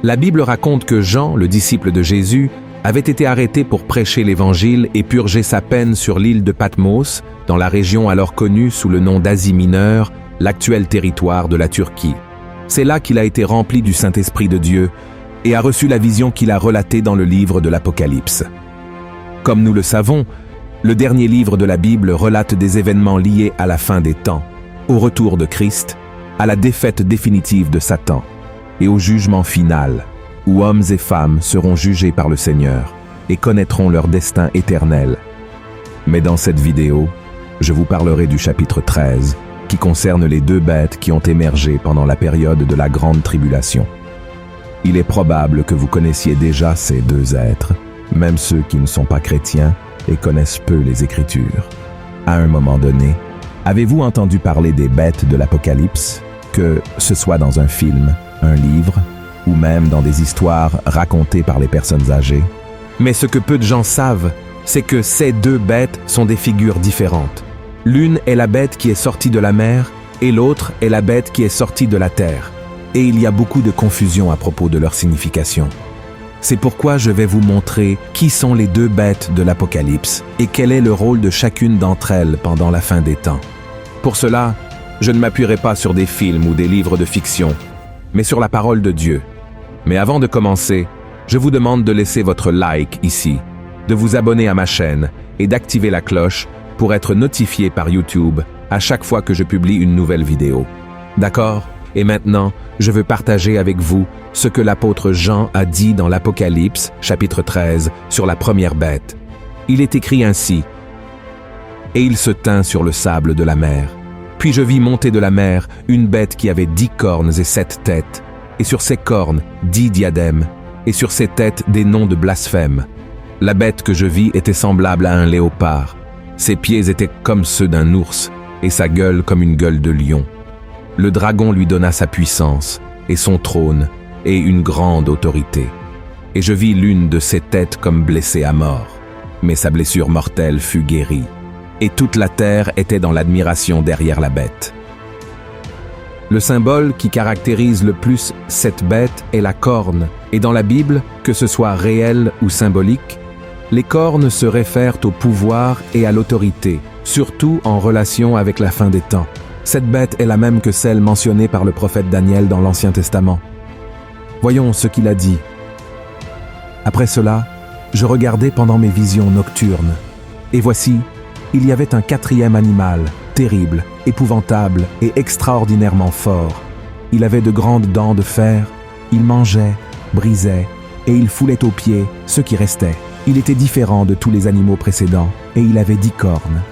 La Bible raconte que Jean, le disciple de Jésus, avait été arrêté pour prêcher l'Évangile et purger sa peine sur l'île de Patmos, dans la région alors connue sous le nom d'Asie mineure, l'actuel territoire de la Turquie. C'est là qu'il a été rempli du Saint-Esprit de Dieu et a reçu la vision qu'il a relatée dans le livre de l'Apocalypse. Comme nous le savons, le dernier livre de la Bible relate des événements liés à la fin des temps, au retour de Christ, à la défaite définitive de Satan et au jugement final, où hommes et femmes seront jugés par le Seigneur et connaîtront leur destin éternel. Mais dans cette vidéo, je vous parlerai du chapitre 13, qui concerne les deux bêtes qui ont émergé pendant la période de la Grande Tribulation. Il est probable que vous connaissiez déjà ces deux êtres, même ceux qui ne sont pas chrétiens et connaissent peu les Écritures. À un moment donné, avez-vous entendu parler des bêtes de l'Apocalypse, que ce soit dans un film, un livre, ou même dans des histoires racontées par les personnes âgées? Mais ce que peu de gens savent, c'est que ces deux bêtes sont des figures différentes. L'une est la bête qui est sortie de la mer et l'autre est la bête qui est sortie de la terre. Et il y a beaucoup de confusion à propos de leur signification. C'est pourquoi je vais vous montrer qui sont les deux bêtes de l'Apocalypse et quel est le rôle de chacune d'entre elles pendant la fin des temps. Pour cela, je ne m'appuierai pas sur des films ou des livres de fiction, mais sur la parole de Dieu. Mais avant de commencer, je vous demande de laisser votre like ici, de vous abonner à ma chaîne et d'activer la cloche pour être notifié par YouTube à chaque fois que je publie une nouvelle vidéo. D'accord? Et maintenant, je veux partager avec vous ce que l'apôtre Jean a dit dans l'Apocalypse, chapitre 13, sur la première bête. Il est écrit ainsi: « Et il se tint sur le sable de la mer. Puis je vis monter de la mer une bête qui avait 10 cornes et 7 têtes, et sur ses cornes 10 diadèmes, et sur ses têtes des noms de blasphème. La bête que je vis était semblable à un léopard. Ses pieds étaient comme ceux d'un ours, et sa gueule comme une gueule de lion. Le dragon lui donna sa puissance, et son trône, et une grande autorité. Et je vis l'une de ses têtes comme blessée à mort, mais sa blessure mortelle fut guérie. Et toute la terre était dans l'admiration derrière la bête. » Le symbole qui caractérise le plus cette bête est la corne, et dans la Bible, que ce soit réel ou symbolique, les cornes se réfèrent au pouvoir et à l'autorité, surtout en relation avec la fin des temps. Cette bête est la même que celle mentionnée par le prophète Daniel dans l'Ancien Testament. Voyons ce qu'il a dit. « Après cela, je regardais pendant mes visions nocturnes, et voici, il y avait un quatrième animal, terrible, épouvantable et extraordinairement fort. Il avait de grandes dents de fer, il mangeait, brisait, et il foulait aux pieds ce qui restait. Il était différent de tous les animaux précédents, et il avait 10 cornes. »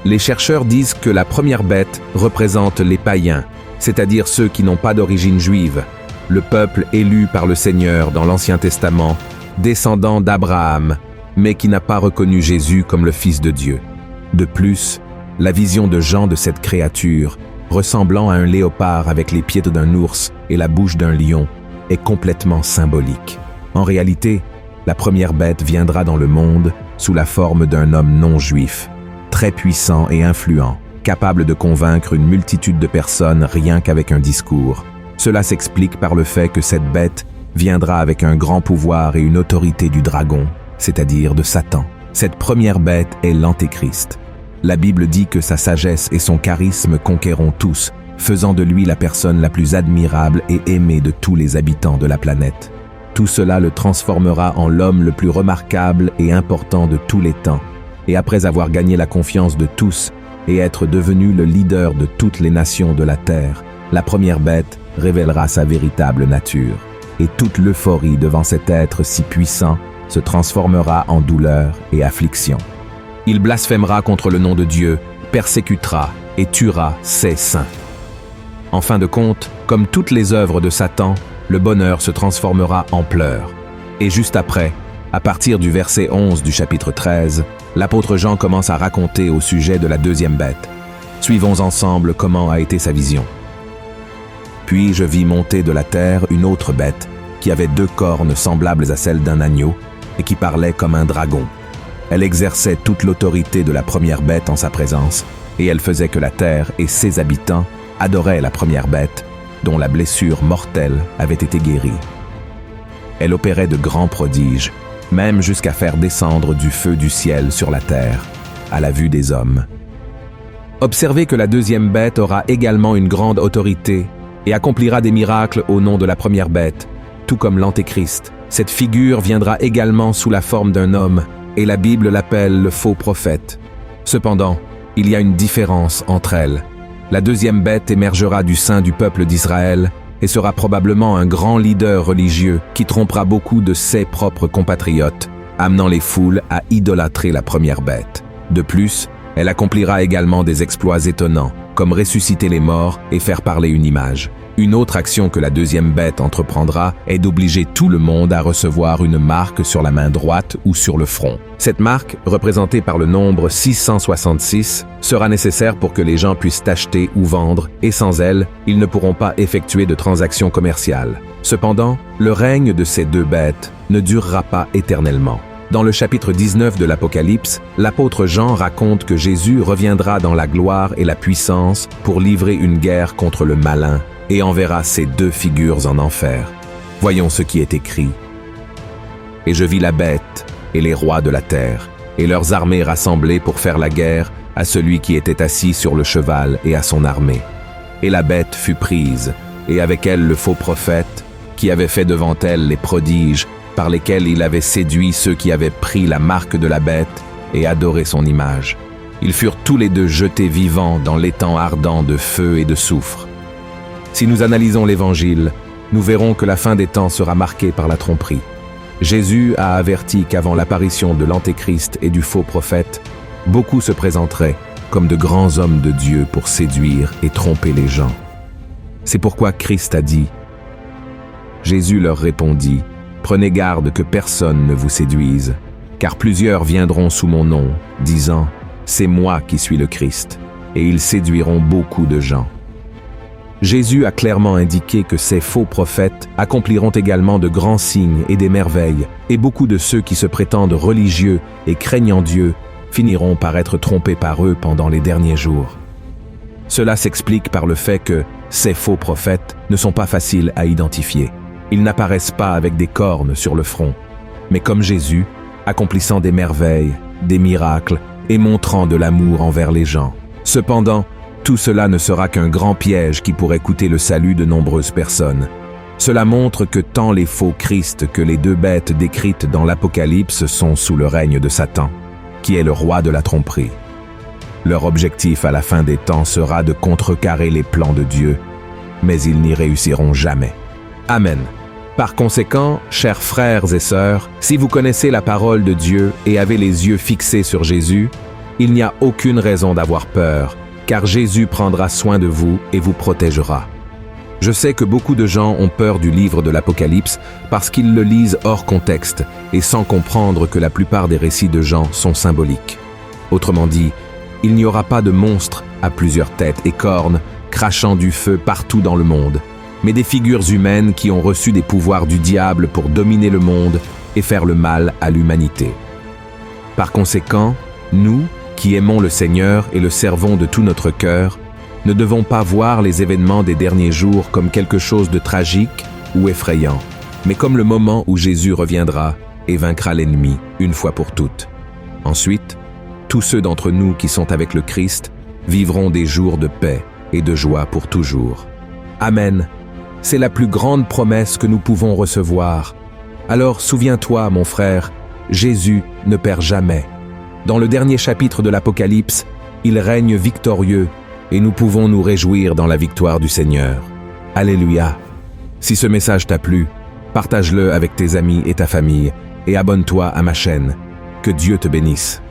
Les chercheurs disent que la première bête représente les païens, c'est-à-dire ceux qui n'ont pas d'origine juive, le peuple élu par le Seigneur dans l'Ancien Testament, descendant d'Abraham, mais qui n'a pas reconnu Jésus comme le Fils de Dieu. De plus, la vision de Jean de cette créature, ressemblant à un léopard avec les pieds d'un ours et la bouche d'un lion, est complètement symbolique. En réalité, la première bête viendra dans le monde sous la forme d'un homme non juif, très puissant et influent, capable de convaincre une multitude de personnes rien qu'avec un discours. Cela s'explique par le fait que cette bête viendra avec un grand pouvoir et une autorité du dragon, c'est-à-dire de Satan. Cette première bête est l'Antéchrist. La Bible dit que sa sagesse et son charisme conquéront tous, faisant de lui la personne la plus admirable et aimée de tous les habitants de la planète. Tout cela le transformera en l'homme le plus remarquable et important de tous les temps. Et après avoir gagné la confiance de tous et être devenu le leader de toutes les nations de la terre, la première bête révélera sa véritable nature. Et toute l'euphorie devant cet être si puissant se transformera en douleur et affliction. Il blasphémera contre le nom de Dieu, persécutera et tuera ses saints. En fin de compte, comme toutes les œuvres de Satan, le bonheur se transformera en pleurs. Et juste après, à partir du verset 11 du chapitre 13, l'apôtre Jean commence à raconter au sujet de la deuxième bête. Suivons ensemble comment a été sa vision. « Puis je vis monter de la terre une autre bête, qui avait 2 cornes semblables à celles d'un agneau, et qui parlait comme un dragon. Elle exerçait toute l'autorité de la première bête en sa présence, et elle faisait que la terre et ses habitants adoraient la première bête, dont la blessure mortelle avait été guérie. Elle opérait de grands prodiges, même jusqu'à faire descendre du feu du ciel sur la terre, à la vue des hommes. Observez que la deuxième bête aura également une grande autorité et accomplira des miracles au nom de la première bête, tout comme l'Antéchrist. Cette figure viendra également sous la forme d'un homme, et la Bible l'appelle le faux prophète. Cependant, il y a une différence entre elles. La deuxième bête émergera du sein du peuple d'Israël et sera probablement un grand leader religieux qui trompera beaucoup de ses propres compatriotes, amenant les foules à idolâtrer la première bête. De plus, elle accomplira également des exploits étonnants, comme ressusciter les morts et faire parler une image. Une autre action que la deuxième bête entreprendra est d'obliger tout le monde à recevoir une marque sur la main droite ou sur le front. Cette marque, représentée par le nombre 666, sera nécessaire pour que les gens puissent acheter ou vendre, et sans elle, ils ne pourront pas effectuer de transactions commerciales. Cependant, le règne de ces deux bêtes ne durera pas éternellement. Dans le chapitre 19 de l'Apocalypse, l'apôtre Jean raconte que Jésus reviendra dans la gloire et la puissance pour livrer une guerre contre le malin et enverra ses deux figures en enfer. Voyons ce qui est écrit. « Et je vis la bête et les rois de la terre, et leurs armées rassemblées pour faire la guerre à celui qui était assis sur le cheval et à son armée. Et la bête fut prise, et avec elle le faux prophète, qui avait fait devant elle les prodiges, par lesquels il avait séduit ceux qui avaient pris la marque de la bête et adoré son image. Ils furent tous les deux jetés vivants dans l'étang ardent de feu et de soufre. » Si nous analysons l'Évangile, nous verrons que la fin des temps sera marquée par la tromperie. Jésus a averti qu'avant l'apparition de l'Antéchrist et du faux prophète, beaucoup se présenteraient comme de grands hommes de Dieu pour séduire et tromper les gens. C'est pourquoi Christ a dit « Jésus leur répondit, « Prenez garde que personne ne vous séduise, car plusieurs viendront sous mon nom, disant « C'est moi qui suis le Christ », et ils séduiront beaucoup de gens. » Jésus a clairement indiqué que ces faux prophètes accompliront également de grands signes et des merveilles, et beaucoup de ceux qui se prétendent religieux et craignant Dieu finiront par être trompés par eux pendant les derniers jours. Cela s'explique par le fait que ces faux prophètes ne sont pas faciles à identifier. Ils n'apparaissent pas avec des cornes sur le front, mais comme Jésus, accomplissant des merveilles, des miracles et montrant de l'amour envers les gens. Cependant, tout cela ne sera qu'un grand piège qui pourrait coûter le salut de nombreuses personnes. Cela montre que tant les faux Christ que les deux bêtes décrites dans l'Apocalypse sont sous le règne de Satan, qui est le roi de la tromperie. Leur objectif à la fin des temps sera de contrecarrer les plans de Dieu, mais ils n'y réussiront jamais. Amen. Par conséquent, chers frères et sœurs, si vous connaissez la parole de Dieu et avez les yeux fixés sur Jésus, il n'y a aucune raison d'avoir peur, car Jésus prendra soin de vous et vous protégera. Je sais que beaucoup de gens ont peur du livre de l'Apocalypse parce qu'ils le lisent hors contexte et sans comprendre que la plupart des récits de Jean sont symboliques. Autrement dit, il n'y aura pas de monstres à plusieurs têtes et cornes crachant du feu partout dans le monde, mais des figures humaines qui ont reçu des pouvoirs du diable pour dominer le monde et faire le mal à l'humanité. Par conséquent, nous, qui aimons le Seigneur et le servons de tout notre cœur, ne devons pas voir les événements des derniers jours comme quelque chose de tragique ou effrayant, mais comme le moment où Jésus reviendra et vaincra l'ennemi une fois pour toutes. Ensuite, tous ceux d'entre nous qui sont avec le Christ vivront des jours de paix et de joie pour toujours. Amen. C'est la plus grande promesse que nous pouvons recevoir. Alors souviens-toi, mon frère, Jésus ne perd jamais. Dans le dernier chapitre de l'Apocalypse, il règne victorieux et nous pouvons nous réjouir dans la victoire du Seigneur. Alléluia! Si ce message t'a plu, partage-le avec tes amis et ta famille et abonne-toi à ma chaîne. Que Dieu te bénisse.